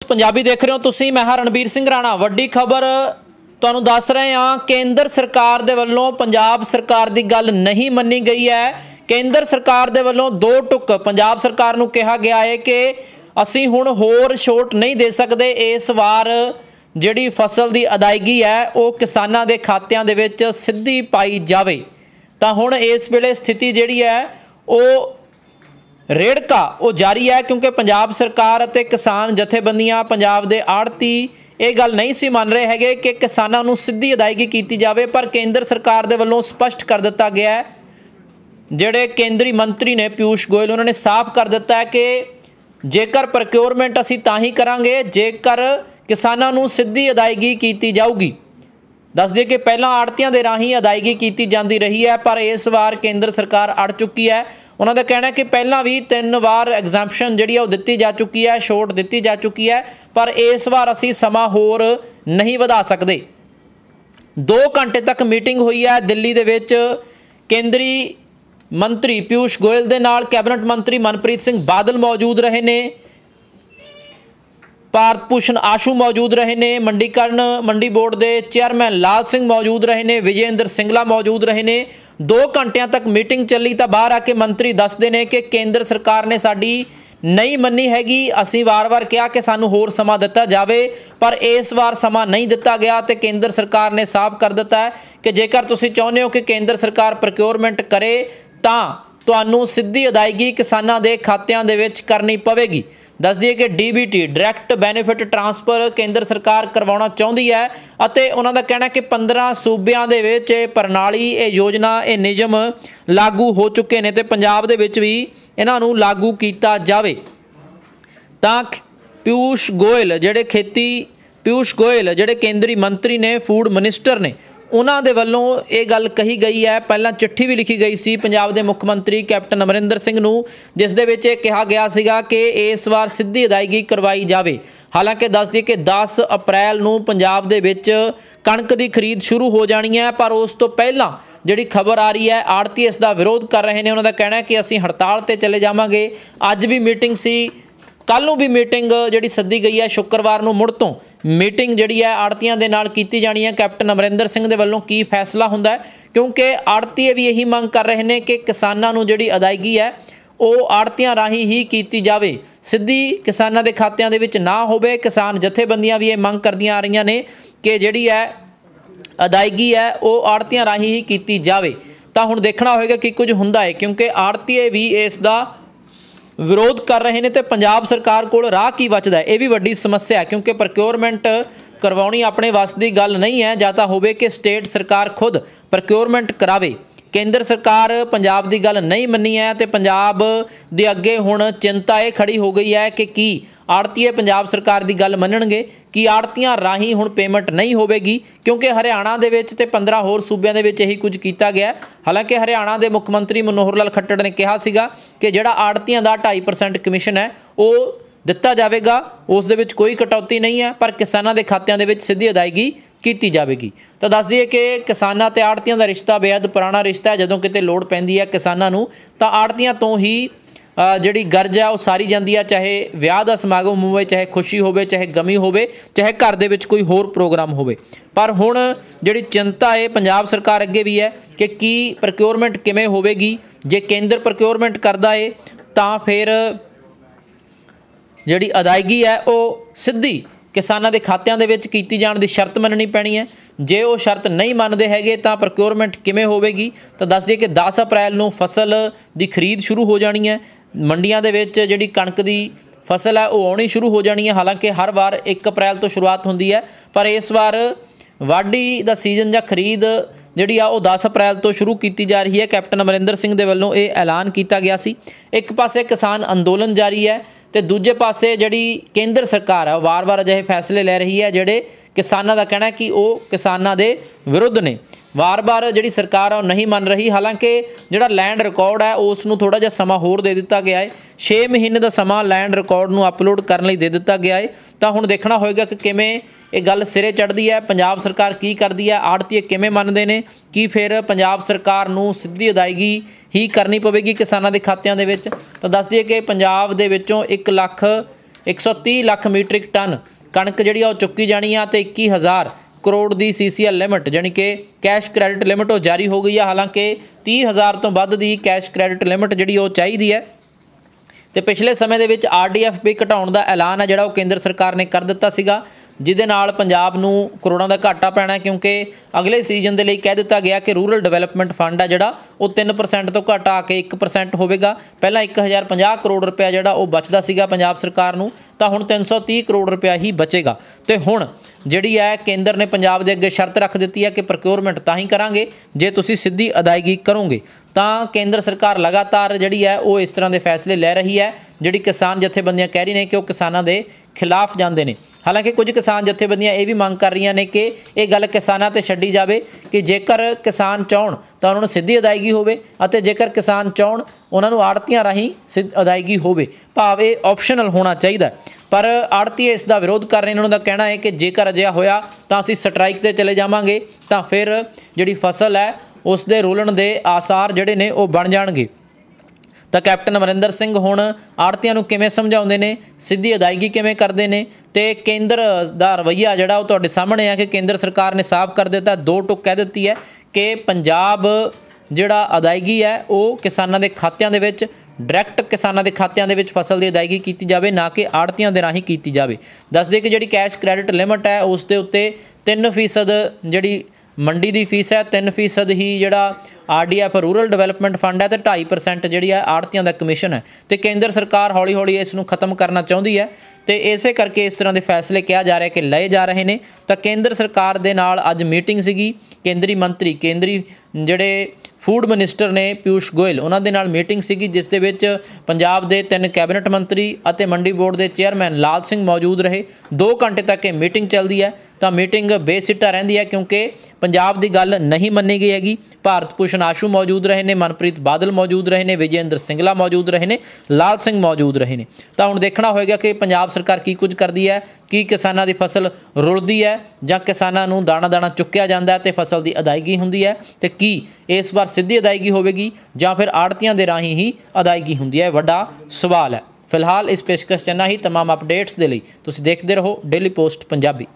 पंजाबी देख रहे हो तुसीं, मैं रणबीर सिंह राणा। वड्डी खबर तुहानूं दस रहे हैं, केंद्र सरकार दे वल्लों पंजाब सरकार की गल नहीं मन्नी गई है। केंद्र सरकार दे वल्लों दो टुक पंजाब सरकार नूं कहा गया है कि असीं हुण होर छूट नहीं दे सकते। इस वार जिहड़ी फसल की अदायगी है वो किसानां दे खात्यां दे विच सीधी पाई जावे। तां हुण इस वेले स्थिति जिहड़ी है वो रेड़का वो जारी है, क्योंकि पंजाब सरकार अते किसान जथेबंदियां पंजाब दे आड़ती ये गल नहीं सी मान रहे हैगे कि किसानां नूं सीधी अदायगी की जाए। पर केंद्र सरकार दे वल्लों स्पष्ट कर दिता गया है, जिहड़े केंद्रीय मंत्री ने पीयूष गोयल उन्होंने साफ कर दिता है कि जेकर प्रक्योरमेंट असीं तां ही करांगे जेकर किसानां नूं सीधी अदायगी की जाऊगी। दस दिए कि पहलां आड़तियां दे राहीं अदायगी की जाती रही है, पर इस बार केंद्र सरकार अड़ चुकी है। उन्होंने कहना है कि पहलां भी 3 बार एग्जैम्पशन जिहड़ी है वो दित्ती जा चुकी है, छूट दित्ती जा चुकी है, पर इस बार असीं समा होर नहीं वधा सकते। 2 घंटे तक मीटिंग हुई है दिल्ली दे विच। केंद्रीय मंत्री पीयूष गोयल दे नाल कैबिनेट मंत्री मनप्रीत सिंह बादल मौजूद रहे ने, भारत भूषण आशू मौजूद रहे ने, मंडीकरण मंडी बोर्ड के चेयरमैन लाल सिंह मौजूद रहे ने, विजयेंद्र सिंगला मौजूद रहे ने। 2 घंटिया तक मीटिंग चली तो बाहर आके मंत्री दसते हैं कि केंद्र सरकार ने साडी नहीं मन्नी हैगी। असीं वार-वार कहा कि सानू होर समा दिता जाए, पर इस बार समा नहीं दिता गया। तो केंद्र सरकार ने साफ कर दिता है कि जेकर तुसीं चाहुंदे हो कि केंद्र सरकार प्रक्योरमेंट करे तां तुहानूं सीधी अदायगी किसानां दे खात्यां दे विच करनी पवेगी। दस दिए कि DBT डायरैक्ट बैनीफिट ट्रांसफर केंद्र सरकार करवाना चाहती है, और उन्होंने कहना कि 15 सूबियां दे विच प्रणाली ये योजना ये नियम लागू हो चुके हैं, तो पंजाब दे विच भी इन्हां नूं लागू किया जाए। तां पीयूष गोयल जिहड़े केंद्रीय मंत्री ने, फूड मिनिस्टर ने, उन्हां दे वल्लों ये गल कही गई है। पहलां चिट्ठी भी लिखी गई सी पंजाब दे मुख मंत्री कैप्टन अमरिंदर सिंह नूं, जिस दे विच कहा गया सीगा कि इस बार सीधी अदायगी करवाई जाए। हालांकि दस दिए कि 10 अप्रैल नूं पंजाब दे विच कणक की खरीद शुरू हो जानी है, पर उस तो पहलां जिहड़ी खबर आ रही है आड़ती इस दा विरोध कर रहे हैं। उन्होंने कहना है कि असीं हड़ताल ते चले जावांगे। अज भी मीटिंग सी, कल नूं भी मीटिंग जिहड़ी सद्दी गई है, शुक्रवार नूं मुड़ तों मीटिंग जिहड़ी है आड़तियां दे नाल कीती जानी है। कैप्टन अमरिंदर सिंह दे वल्लों की फैसला हुंदा है, क्योंकि आड़तीए भी यही मंग कर रहे हैं कि किसानां नूं जिहड़ी अदायगी है वो आड़तियां राहीं ही कीती जावे, सीधी किसानां दे खात्यां दे विच ना होवे। किसान जथेबंदियां भी ये मंग करदियां आ रहीआं ने कि जिहड़ी है अदायगी है वो आड़तियां राहीं ही कीती जावे। तां हुण देखना होएगा कि कुछ हुंदा है, क्योंकि आड़तीए भी इस दा विरोध कर रहे हैं। तो पंजाब सरकार कोल राह की बचदा है, ये भी वड्डी समस्या है, क्योंकि प्रक्योरमेंट करवाउणी अपने वस की गल नहीं है। जां तां होवे कि स्टेट सरकार खुद प्रक्योरमेंट करावे। केंद्र सरकार पंजाब की गल नहीं मन्नी है, तो पंजाब दे अगे हुण चिंता ये खड़ी हो गई है कि की आड़तीए पंजाब सरकार की गल मन्नणगे, कि आड़तियां राहीं हुण पेमेंट नहीं होवेगी, क्योंकि हरियाणा दे विच ते 15 होर सूबियां दे विच यही कुछ किया गया। हालांकि हरियाणा के मुख मंत्री मनोहर लाल खट्टर ने कहा सीगा कि जिहड़ा आड़तियां दा 2.5% कमीशन है वो दिता जाएगा, उस दे विच कोई कटौती नहीं है, पर किसानां दे खात्यां दे विच सीधी अदायगी की जाएगी। तो दस दिए कि किसानां ते आड़तियां दा रिश्ता बेहद पुराना रिश्ता है। जदों किते लोड़ पैंदी है किसानां नूं तां आड़तियां तो ही जिहड़ी गर्ज है वो सारी जाती है, चाहे विआह का समागम हो, चाहे खुशी हो, चाहे गमी हो, चाहे घर दे विच कोई होर प्रोग्राम हो। पर हुण जिहड़ी चिंता है पंजाब सरकार अगे भी है कि की प्रक्योरमेंट किवें होवेगी। जे केंद्र प्रक्योरमेंट करदा है तां फिर जिहड़ी अदायगी है वो सीधी किसानां दे खात्यां दे विच कीती जाण दी शर्त मननी पैनी है। जे वो शर्त नहीं मनते हैगे तां प्रक्योरमेंट किवें होवेगी। तो दस दिए कि 10 अप्रैल नूं फसल की खरीद शुरू हो जानी है। मंडियां दे विच जिहड़ी कणक की फसल है वो आउणी शुरू हो जानी है। हालांकि हर बार 1 अप्रैल तो शुरुआत होंदी है, पर इस बार वाढी दा सीजन जां खरीद जिहड़ी आ वो 10 अप्रैल तो शुरू की जा रही है। कैप्टन अमरिंदर सिंह दे वल्लों ये ऐलान किया गया सी। एक पासे किसान अंदोलन जारी है, तो दूजे पासे जिहड़ी केंद्र सरकार है वार-वार अजिहे फैसले लै रही है जिहड़े किसानां दा कहना कि वो किसानां दे विरुद्ध ने। वार-वार जिहड़ी सरकार है नहीं मन रही। हालांकि जिहड़ा लैंड रिकॉर्ड है उस नूं थोड़ा जिहा समा होर दे दिता गया है, 6 महीने का समा लैंड रिकॉर्ड नूं अपलोड करने लई दे दिता गया है। तो हुण देखना होएगा कि किवें ये गल सिरे चढ़ती है, पंजाब सरकार की करती है, आड़तीए किवें मनदे ने, कि फिर पंजाब सरकार नूं सीधी अदायगी ही करनी पवेगी किसानां दे खात्यां दे विच। तो दस दिए कि पंजाब दे विचों 1 ਲੱਖ 130 ਲੱਖ ਮੀਟ੍ਰਿਕ ਟਨ कणक जिहड़ी आ चुकी जानी है तो 21,000 करोड़ की CCL लिमिट यानी कि कैश क्रेडिट लिमिट वो जारी हो गई है। हालांकि 30,000 तो वध की कैश क्रेडिट लिमिट जिहड़ी वो चाहिए है। तो पिछले समय के RDF भी घटाउण का ऐलान है जिहड़ा वो केंद्र सरकार ने कर दिता सीगा, जिहदे नाल पंजाब नूं करोड़ां दा घाटा पैना, क्योंकि अगले सीजन के लिए कह दिता गया कि रूरल डिवेलपमेंट फंड है जिहड़ा वो 3% तो घटा के 1% होवेगा। पहला 1050 करोड़ रुपया जिहड़ा वो बचदा सीगा पंजाब सरकार नूं, तो हुण 330 करोड़ रुपया ही बचेगा। तो हुण जिहड़ी है केंद्र ने पंजाब दे अगे शर्त रख दी है कि प्रोक्योरमेंट तां ही करांगे जे तुसीं सीधी अदायगी करोगे। तो केंद्र सरकार लगातार जिहड़ी है वो इस तरह के फैसले लै रही है। जिहड़ी किसान जथेबंदियां कह रही ने कि वो किसानां दे खिलाफ जाते हैं। हालांकि कुछ किसान जथेबंदियां ये भी मंग कर रही ने कि ये गल किसानां ते छड्डी जावे कि जेकर किसान चाहण तो उन्होंने सीधी अदायगी होवे, अते जेकर किसान चाहण उन्होंने आड़तियां राहीं अदायगी होवे, भाव ये ऑप्शनल होना चाहिए। पर आड़तीए इसका विरोध कर रहे हैं। उन्होंने कहना है कि जेकर अजिहा होया तो असीं स्ट्राइक ते चले जावांगे, तो फिर जिहड़ी फसल है उस दे रुलण दे आसार जिहड़े ने वो बन जाणगे। तो कैप्टन अमरिंदर सिंह हुण आड़तियां नूं किवें समझाउंदे ने, सीधी अदायगी किवें करदे ने, ते केंद्र दा रवैया जिहड़ा वो तुहाडे सामणे है कि केंद्र सरकार ने साफ कर दिता, दो टुक कह दित्ती है कि पंजाब जिहड़ा अदायगी है वो किसानां दे खात्यां दे विच डायरैक्ट किसानां दे खात्यां दे विच फसल की अदायगी की जाए, ना कि आड़तियां दे राहीं की जाए। दस दे कि जिहड़ी कैश क्रेडिट लिमिट है उस दे उत्ते 3% जिहड़ी मंडी की फीस है, 3% ही जिहड़ा RDF रूरल डिवेलपमेंट फंड है, तो 2.5% जिहड़ी है आड़तियां दा कमीशन है। तो केंद्र सरकार हौली हौली इस नूं खत्म करना चाहुंदी है, तो इसे करके इस तरह के फैसले कहा जा रहा है कि लए जा रहे हैं। तो केंद्र सरकार दे नाल अज मीटिंग सीगी, केंद्री मंत्री केंद्री जिहड़े फूड मिनिस्टर ने पीयूष गोयल उन्हां दे नाल मीटिंग सीगी, जिस दे विच पंजाब दे 3 कैबिनेट मंत्री अते मंडी बोर्ड के चेयरमैन लाल सिंह मौजूद रहे। 2 घंटे तक ये मीटिंग चलती है। तो मीटिंग बेसिट्टा रहिंदी है क्योंकि पंजाब की गल नहीं मन्नी गई हैगी। भारत भूषण आशू मौजूद रहे ने, मनप्रीत बादल मौजूद रहे ने, विजयेंद्र सिंगला मौजूद रहे ने, लाल सिंह मौजूद रहे ने। तो हुण देखना होएगा कि पंजाब सरकार की कुछ करती है, कि किसानां दी फसल रुलदी है जां किसानां नूं दाणा दाणा चुक्या जांदा है ते फसल की अदायगी हुंदी है, ते की इस बार सीधी अदायगी होवेगी जां फिर आड़तियां दे राहीं ही अदायगी हुंदी है, वड्डा सवाल है। फिलहाल इस पेशकश च इन्ना ही। तमाम अपडेट्स दे लई तुसीं देखदे रहो डेली पोस्ट पंजाबी।